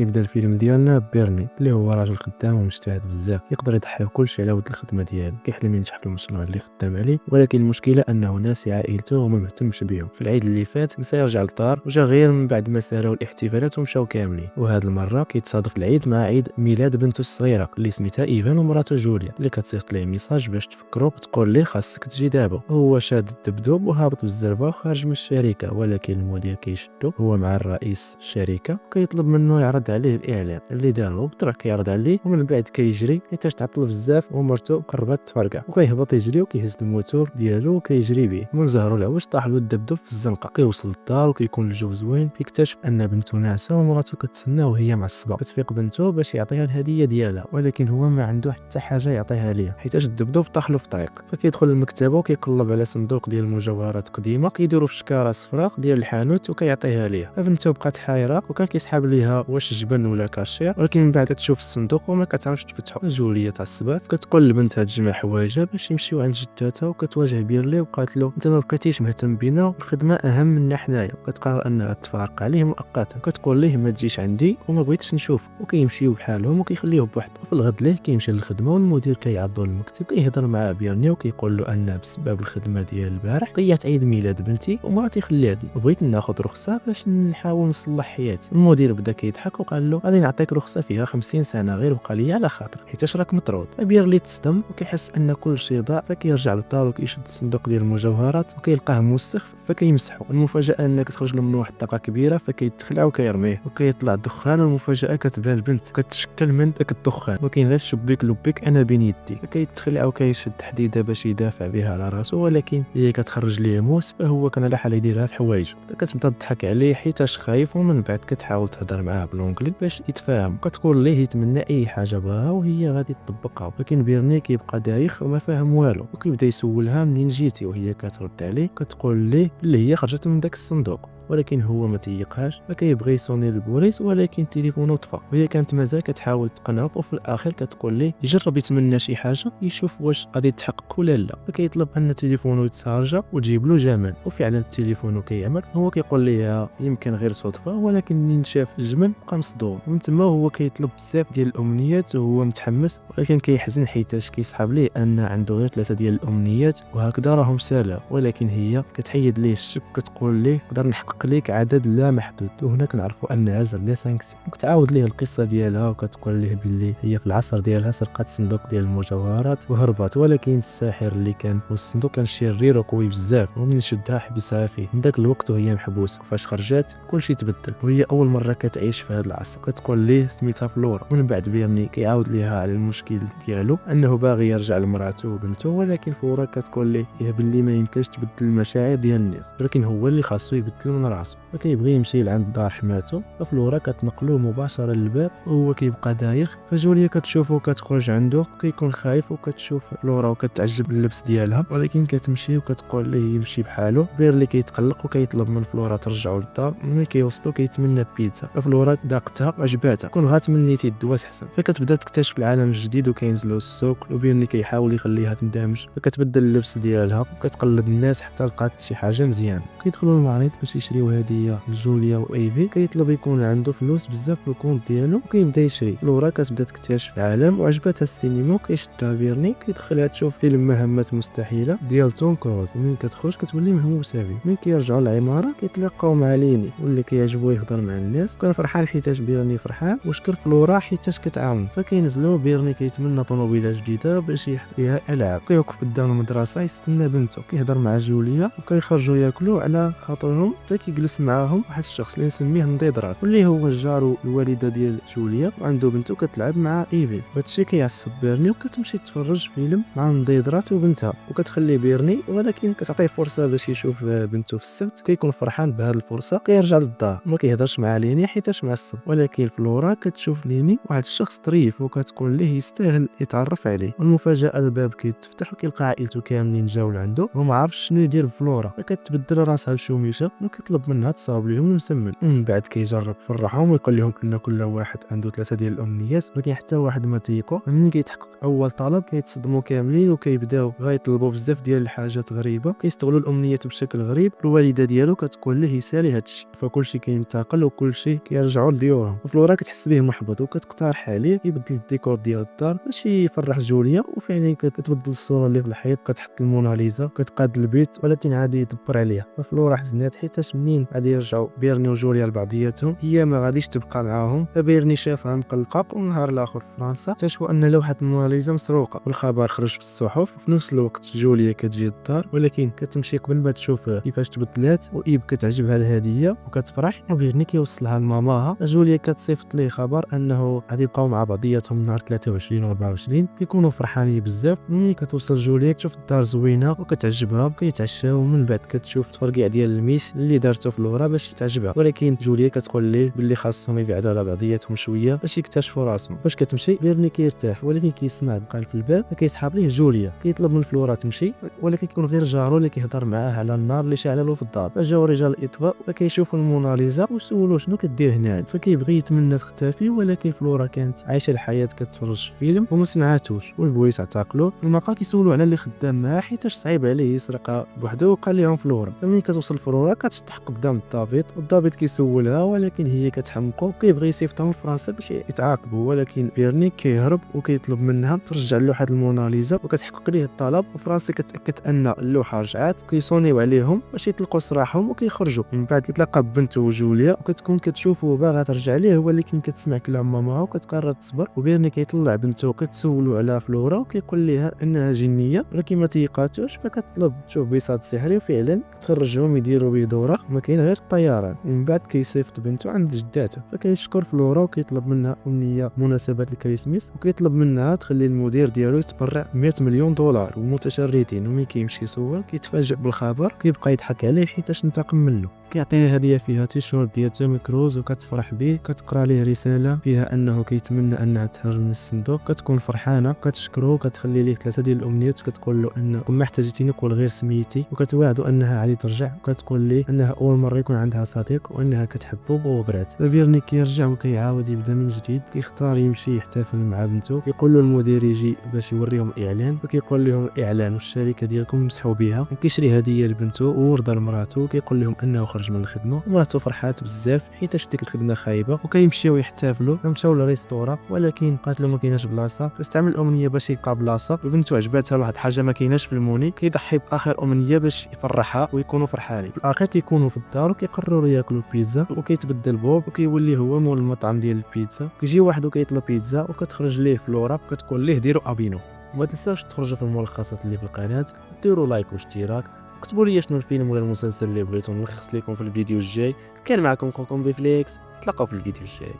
كيبدا الفيلم ديالنا بيرني اللي هو راجل خدام ومجتهد بزاف، يقدر يضحي بكل شيء على ود الخدمه ديالو، كيحلم ينجح في المشروع اللي خدام عليه. ولكن المشكله انه ناسي عائلته وما مهتمش بهم. في العيد اللي فات نسى يرجع للدار وجا غير من بعد ما سالاو الاحتفالات ومشاو كاملين. وهاد المره كيتصادف العيد مع عيد ميلاد بنته الصغيره اللي سميتها ايفان ومراته جوليا، اللي كتصيفط ليه ميساج باش تفكرو وتقول ليه خاصك تجي دابا. هو شاد الدبدوب وهابط بالزربه وخارج من الشركه، ولكن المدير كيشدو هو مع الرئيس الشركه وكيطلب منه يعرض عليه الاعلان اللي دارو. بالطبع كيعرض عليه ومن بعد كيجري حيت تعطل بزاف ومرته قربت تفرقع، وكيهبط يجري وكيهز الموتور ديالو وكيجري به. من زهرو العوج طاح له الدبدوب في الزنقه. كيوصل للدار وكيكون الجو زوين، كيكتشف ان بنته ناعسه ومراته كتسناه وهي معصبه. كتفيق بنته باش يعطيها الهديه ديالها، ولكن هو ما عنده حتى حاجه يعطيها ليها حيتاش الدبدوب طاح له في الطريق. فكيدخل للمكتبه وكيقلب على صندوق ديال المجوهرات قديمه كيديروا في شكاره صفراء ديال الحانوت وكيعطيها ليها. فبنته بقات حايره وكان كيسحب ليها واش جبن ولا كاشير، ولكن من بعد كتشوف الصندوق وما كتعرفش تفتحو. جوليا تعصبات كتقول لبنتها تجمع حوايجها باش يمشيو عند جداتها، وكتواجه بيرلي وقالت له انت ما بقيتيش مهتم بينا والخدمه اهم منا حنايا. وكتقرر انها تفارق عليه مؤقتا، كتقول ليه ما تجيش عندي وما بغيتش نشوفك، وكيمشيو بحالهم وكيخليوه بوحده. وفي الغد ليه كيمشي للخدمه والمدير كيعرضو للمكتب، كيهضر مع بيرني وكيقول له ان بسبب الخدمه ديال البارح ضيعت عيد ميلاد بنتي ومراتي خلاتني، وبغيت ناخذ رخصه باش نحاول نصلح حياتي. المدير بدا كيضحك وقال له غادي نعطيك رخصه فيها 50 سنه غير وقع لي على خاطر حيتاش راك مطرود. بيرلي تصدم وكيحس ان كل شيء ضاع، فكيرجع للدار وكيشد الصندوق ديال المجوهرات وكيلقاه موسخ فكيمسحو. المفاجاه ان كتخرج له منه واحد الطاقه كبيره فكيتخلع وكيرميه وكيطلع الدخان. والمفاجاه كتبان البنت كتشكل من داك الدخان وكاين غير شبيك لبيك انا بين يدي. فكيتخلع وكيشد حديده باش يدافع بها على راسو، ولكن هي كتخرج ليه موس فهو كان على حال يديرها في حوايجو. كتبدا تضحك عليه حيتاش خايف، ومن بعد كتحاول تهضر معاه بالونجلي باش يتفاهم. كتقول ليه يتمنى اي حاجه بغاها وهي غادي تطبقها، ولكن بيرني كيبقى دايخ وما فاهم والو. وكيبدا يسولها منين جيتي وهي كترد عليه كتقول ليه بلي هي خرجت من داك الصندوق، ولكن هو ما تيقهاش. فكيبغي يصوني للبوليس ولكن تليفونه طفى، وهي كانت مازال كتحاول تقنعه. وفي الاخير كتقول ليه يجرب يتمنى شي حاجه يشوف واش غادي تحقق ولا لا. فكيطلب ان تليفونه يتشارجا وتجيب له جمل، وفعلا التليفون كيعمل. هو كيقول ليها يمكن غير صدفه، ولكن منين شاف الجمل بقى مصدوم. ومن تما هو كيطلب بزاف ديال الامنيات وهو متحمس، ولكن كيحزن حيتاش كيسحب ليه ان عنده غير 3 ديال الامنيات وهكذا راهم سالا. ولكن هي كتحيد ليه الشك، كتقول ليه نقدر نحقق ليك عدد لا محدود. وهنا كنعرفوا ان عزر لي 5 وكتعاود ليه القصه ديالها وكتقول ليه باللي هي في العصر ديالها سرقات صندوق ديال المجوهرات وهربت، ولكن الساحر اللي كان والصندوق كان شرير وقوي بزاف، ومن شدها حبسها فيه. من داك الوقت وهي محبوسه، وفاش خرجت كلشي تبدل وهي اول مره كتعيش في هذا العصر. كتقول ليه سميتها فلورا. من بعد بيرني كيعاود ليها على المشكل ديالو انه باغي يرجع لمراته وبنته، ولكن فلورا كتقول ليه باللي ما يمكنش تبدل المشاعر ديال الناس، ولكن هو اللي خاصو يبدل من راسو. فكيبغي يمشي لعند دار حماته، ففلورا كتنقلو مباشره للباب وهو كيبقى دايخ. فجوليا كتشوفو كتخرج عنده، كيكون خايف وكتشوف فلورا وكتعجب باللبس ديالها، ولكن كتمشي وكتقول ليه يمشي بحاله. بيرلي كيتقلق وكيطلب من فلورا ترجعو للدار. ملي كيوصلوا كيتمنى بيتزا، ففلورا ذاقتها وعجباتها، كون غات ملي تيدواز حسن. فكتبدا تكتشف العالم الجديد وكينزلوا السوق، وبيرلي كيحاول يخليها تندمج. فكتبدل اللبس ديالها وكتقلد الناس حتى لقات شي حاجه مزيانه. كيدخلوا للمعرض باش يشريو هديه لجوليا وايفي. كيطلب يكون عنده فلوس بزاف في الكونت ديالو وكيبدا يشري. فلورا كتبدا تكتشف العالم وعجبتها السينما وكيشدها بيرني كيدخلها تشوف فيلم مهمات مستحيله ديال توم كروز. ملي كتخرج كتولي مهووسه به. ملي كيرجعوا للعماره كيتلاقاو مع ليني واللي كيعجبو يهضر مع الناس. كان فرحان حيتاش بيرني فرحان وشكر فلورا حيتاش كتعاون. فكينزلوا بيرني كيتمنى طوموبيله جديده باش يحيها العاب. كيوقف قدام المدرسه يستنى بنته، كيهضر مع جوليا وكيخرجوا ياكلوا على خاطرهم. حتى كيجلس معاهم واحد الشخص اللي نسميه نضيضرات واللي هو الجار الوالده ديال جوليا، وعنده بنته كتلعب مع ايفي. هادشي كيعصب بيرني وكتمشي تفرج فيلم مع نضيضرات وبنتها، وكتخلي بيرني ولكن كتعطيه فرصه باش يشوف بنته في السبت. كيكون فرحان بهذه الفرصه، كيرجع للدار وما كيهضرش مع ليني حيتاش معصب. ولكن فلورا كتشوف ليني واحد الشخص ظريف وكتقول ليه يستاهل يتعرف عليه. والمفاجاه الباب كيتفتح وكيلقى عائلته كاملين جاو لعنده وما عارفش شنو يدير بفلورا. فكتبدل راسها لشوميشه وكتلقى كيطلب منها تصاوب لهم المسمن. ومن بعد كيجرب يفرحهم ويقول لهم ان كل واحد عنده 3 ديال الامنيات، ولكن حتى واحد ما تيقوا. ملي كيتحقق اول طلب كيتصدموا كاملين وكيبداو غيطلبوا بزاف ديال الحاجات غريبه، كيستغلوا الامنيات بشكل غريب. الوالده ديالو كتقول ليه يسالي هادشي، فكلشي كينتقل وكلشي كيرجعوا لديورهم. فلورا كتحس به محبط وكتقترح عليه يبدل الديكور ديال الدار باش يفرح جوليا. وفعلا كتبدل الصوره اللي في الحيط، كتحط الموناليزا، كتقاد البيت، ولكن عادي يدبر عليها. ففلورا حزنات حيتاش منين غادي يرجعوا بيرني وجوليا لبعضياتهم هي ما غاديش تبقى معاهم. فبيرني شافها مقلقه، والنهار الاخر في فرنسا اكتشفوا ان لوحه الموناليزا مسروقه، والخبر خرج في الصحف. في نفس الوقت جوليا كتجي للدار، ولكن كتمشي قبل ما تشوف كيفاش تبدلات. وايب كتعجبها الهديه وكتفرح، وبيرني كيوصلها لماماها. جوليا كتصيفط ليه خبر انه غادي يبقاو مع بعضياتهم نهار 23 و 24. كيكونوا فرحانين بزاف. ملي كتوصل جوليا كتشوف الدار زوينه وكتعجبها، كيتعشاو. ومن بعد كتشوف التفرقيع ديال الميس اللي دارته فلورا باش تعجبها، ولكن جوليا كتقول ليه باللي خاصهم يبعدوا على بعضياتهم شويه باش يكتشفوا راسهم. باش كتمشي بيرني كيرتاح، ولكن كيسمع دقال في الباب فكيسحاب ليه جوليا. كيطلب من فلورا تمشي، ولكن كيكون غير جارو اللي كيهضر معاه على النار اللي شاعله له في الدار. فجاو رجال الاطفاء وكيشوفوا الموناليزا وسولوه شنو كدير هنا. فكيبغي يتمنى تختفي، ولكن فلورا كانت عايشه الحياه كتفرج فيلم وما سمعاتوش. والبوليس اعتقلوه. المقال كيسولوا على اللي خدام معاه حيتاش صعيب عليه يسرق بوحدو. وقال لهم فلورا. فملي كتوصل فلورا كتشطح قدام الضابط، والضابط كيسولها ولكن هي كتحمقو. كيبغي يصيفطهم لفرنسا باش يتعاقبوا، ولكن بيرني كيهرب وكيطلب منها ترجع لوحه الموناليزا وكتحقق ليه الطلب. وفرنسا كتاكد ان اللوحه رجعات، كيصونيو عليهم باش يطلقوا سراحهم وكيخرجوا. من بعد كيتلاقى بنته وجوليا وكتكون كتشوفو باغا ترجع ليه، ولكن كتسمع كلام ماماها وكتقرر تصبر. وبيرني كيطلع بنته وكتسولو على فلورا وكيقول لها انها جنيه، ولكن ما تيقاتوش. فكتطلب تشوف بساط سحري، وفعلا كتخرجهم يديروا بيه دوره ما كاين غير الطيران. من بعد كيصيفط بنته عند جداتها، فكيشكر فلورا وكيطلب منها امنيه مناسبه الكريسماس، وكيطلب منها تخلي المدير ديالو يتبرع 100 مليون دولار ومتشردين. وملي كيمشي يسول كيتفاجئ بالخبر، كيبقى يضحك عليه حيتاش انتقم منه. كيعطيه هديه فيها تيشورت ديال توم كروز وكتفرح به. كتقرا ليه رساله فيها انه كيتمنى انها تهرب من الصندوق. كتكون فرحانه، كتشكرو، كتخلي ليه 3 ديال الامنيات، وكتقول له ان كون ما احتاجتيني قول غير سميتي. وكتوعدو انها غادي ترجع، وكتقول ليه انها اول مره يكون عندها صديق وانها كتحبو وبرات. فبيرني كيرجع وكيعاود يبدا من جديد. كيختار يمشي يحتفل مع بنته. يقول له المدير يجي باش يوريهم اعلان، فكيقول لهم الاعلان والشركه ديالكم مسحوا بها. كيشري هديه لبنته وورده لمراته. كيقول لهم انه خرج من الخدمه. ومراته فرحات بزاف حيتاش ديك الخدمه خايبه. وكيمشيو يحتفلوا. مشاو للريستورا، ولكن قالت له ما كايناش بلاصه. فاستعمل الامنيه باش يلقى بلاصه. وبنته عجباتها واحد حاجه ما كايناش في الموني. كيضحي باخر امنيه باش يفرحها ويكونوا فرحانين. في الاخير كيكونوا في الدار وكيقرروا ياكلوا البيتزا. وكيتبدل بوب وكيولي هو مول المطعم ديال البيتزا. كيجي واحد وكيطلب بيتزا، وكتخرج ليه فلورا كتقول ليه ديروا ابينو. وما تنساوش تخرجوا في الملخصات اللي في القناه، ديروا لايك واشتراك، وكتبوا لي شنو الفيلم ولا المسلسل اللي بغيتو نلخص لكم في الفيديو الجاي. كان معكم خوكم بفليكس، تلاقاو في الفيديو الجاي.